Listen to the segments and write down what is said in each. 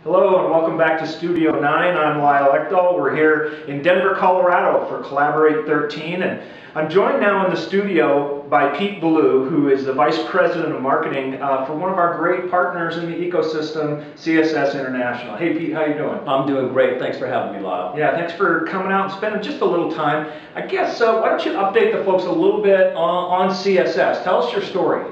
Hello and welcome back to Studio 9. I'm Lyle Ekdahl. We're here in Denver, Colorado for Collaborate 13, and I'm joined now in the studio by Pete Ballou, who is the Vice President of Marketing for one of our great partners in the ecosystem, CSS International. Hey Pete, how you doing? I'm doing great. Thanks for having me, Lyle. Yeah, thanks for coming out and spending just a little time. I guess, why don't you update the folks a little bit on CSS? Tell us your story.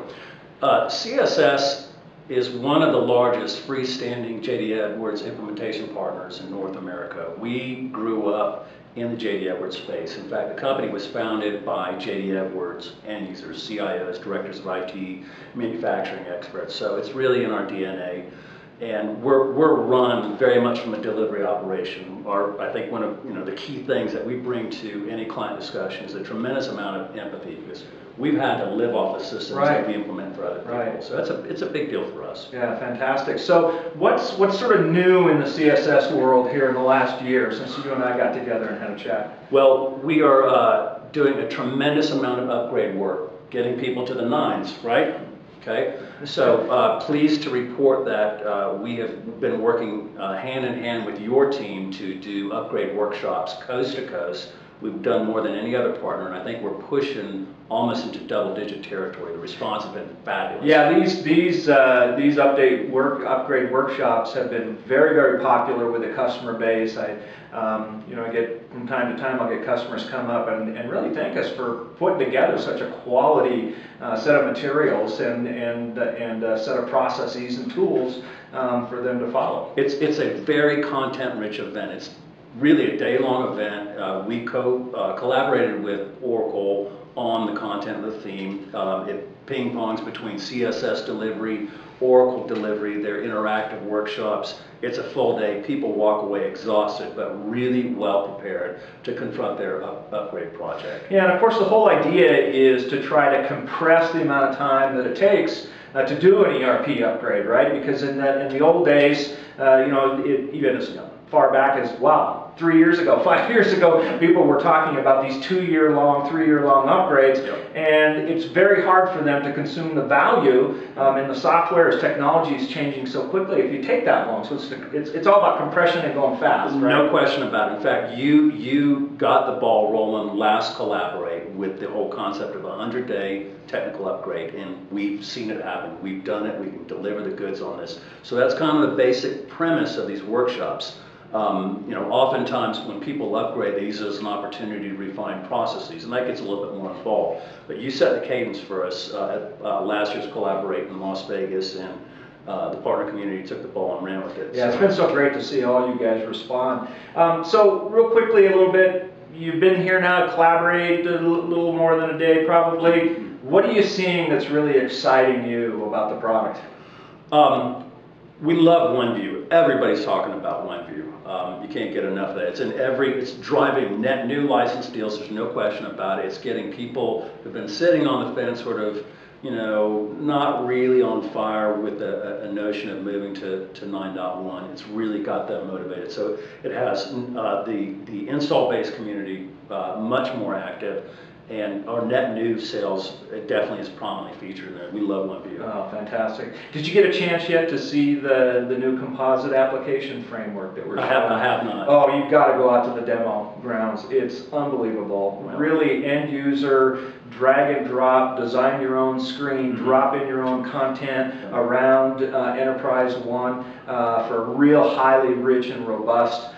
CSS is one of the largest freestanding J.D. Edwards implementation partners in North America. We grew up in the J.D. Edwards space. In fact, the company was founded by J.D. Edwards end users, CIOs, directors of IT, manufacturing experts. So it's really in our DNA. And we're run very much from a delivery operation. I think one of the key things that we bring to any client discussion is a tremendous amount of empathy, because we've had to live off the systems that we implement for other people. So it's a big deal for us. Yeah, fantastic. So what's sort of new in the CSS world here in the last year since you and I got together and had a chat? Well, we are doing a tremendous amount of upgrade work, getting people to the nines, right? Okay, so pleased to report that we have been working hand in hand with your team to do upgrade workshops coast to coast. We've done more than any other partner, and I think we're pushing almost into double-digit territory. The response has been fabulous. Yeah, these upgrade workshops have been very, very popular with the customer base. I get from time to time, I'll get customers come up and really thank us for putting together such a quality set of materials and set of processes and tools for them to follow. It's a very content-rich event. It's really a day-long event. We collaborated with Oracle on the content of the theme. It ping-pongs between CSS delivery, Oracle delivery, their interactive workshops. It's a full day. People walk away exhausted, but really well prepared to confront their upgrade project. Yeah, and of course the whole idea is to try to compress the amount of time that it takes to do an ERP upgrade, right? Because in the old days, even as far back as, 3 years ago, 5 years ago, people were talking about these 2-year-long, 3-year-long upgrades, and it's very hard for them to consume the value in the software as technology is changing so quickly if you take that long. So it's all about compression and going fast, right? No question about it. In fact, you got the ball rolling last Collaborate with the whole concept of a 100-day technical upgrade, and we've seen it happen. We've done it. We can deliver the goods on this. So that's kind of the basic premise of these workshops. Oftentimes when people upgrade, they use it as an opportunity to refine processes, and that gets a little bit more involved. But you set the cadence for us at last year's Collaborate in Las Vegas, and the partner community took the ball and ran with it. Yeah, it's been so great to see all you guys respond. So real quickly, a little bit, you've been here now at Collaborate a little more than a day probably. What are you seeing that's really exciting you about the product? We love OneView. Everybody's talking about OneView. You can't get enough of that. It's driving net new license deals. There's no question about it. It's getting people who've been sitting on the fence, sort of, not really on fire with a notion of moving to 9.1. It's really got them motivated. So it has the install-based community much more active. And our net new sales definitely is prominently featured in there. We love OneView. Oh, fantastic. Did you get a chance yet to see the new composite application framework that we're showing? I have not. Oh, you've got to go out to the demo grounds. It's unbelievable. Wow. Really end user, drag and drop, design your own screen, drop in your own content around Enterprise One for a real highly rich and robust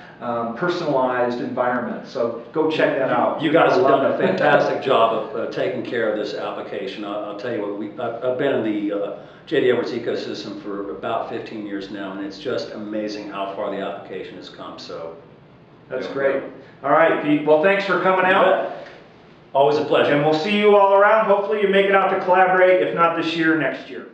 personalized environment. So go check that out. You guys have done a fantastic job of taking care of this application. I'll tell you what, I've been in the J.D. Edwards ecosystem for about 15 years now, and it's just amazing how far the application has come. So that's great. All right, Pete. Well, thanks for coming out. Always a pleasure. And we'll see you all around. Hopefully you make it out to Collaborate, if not this year, next year.